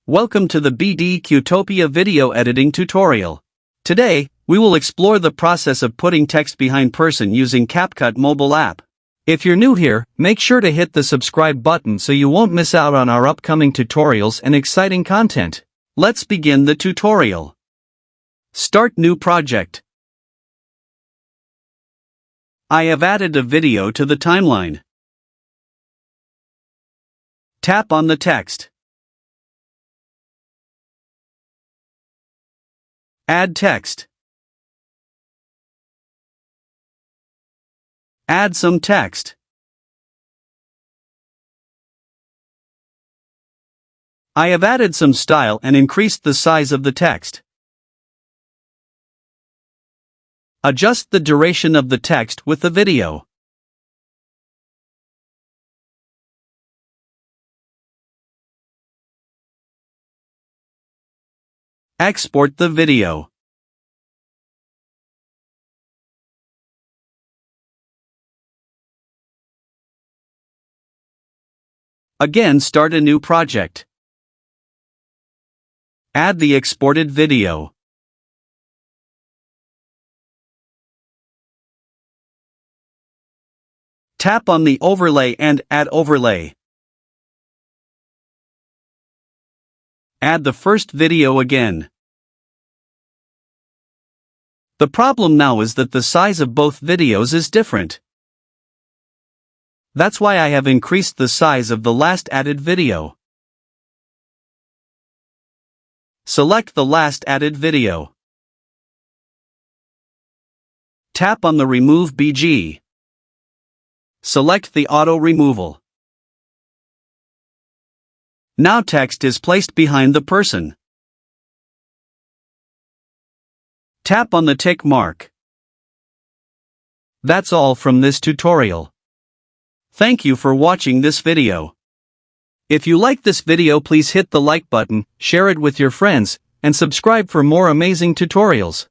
Welcome to the BDQtopia video editing tutorial. Today, we will explore the process of putting text behind person using CapCut mobile app. If you're new here, make sure to hit the subscribe button so you won't miss out on our upcoming tutorials and exciting content. Let's begin the tutorial. Start new project. I have added a video to the timeline. Tap on the text. Add text. Add some text. I have added some style and increased the size of the text. Adjust the duration of the text with the video. Export the video. Again, start a new project. Add the exported video. Tap on the overlay and add overlay. Add the first video again. The problem now is that the size of both videos is different. That's why I have increased the size of the last added video. Select the last added video. Tap on the Remove BG. Select the auto removal. Now text is placed behind the person. Tap on the tick mark. That's all from this tutorial. Thank you for watching this video. If you like this video, please hit the like button, share it with your friends, and subscribe for more amazing tutorials.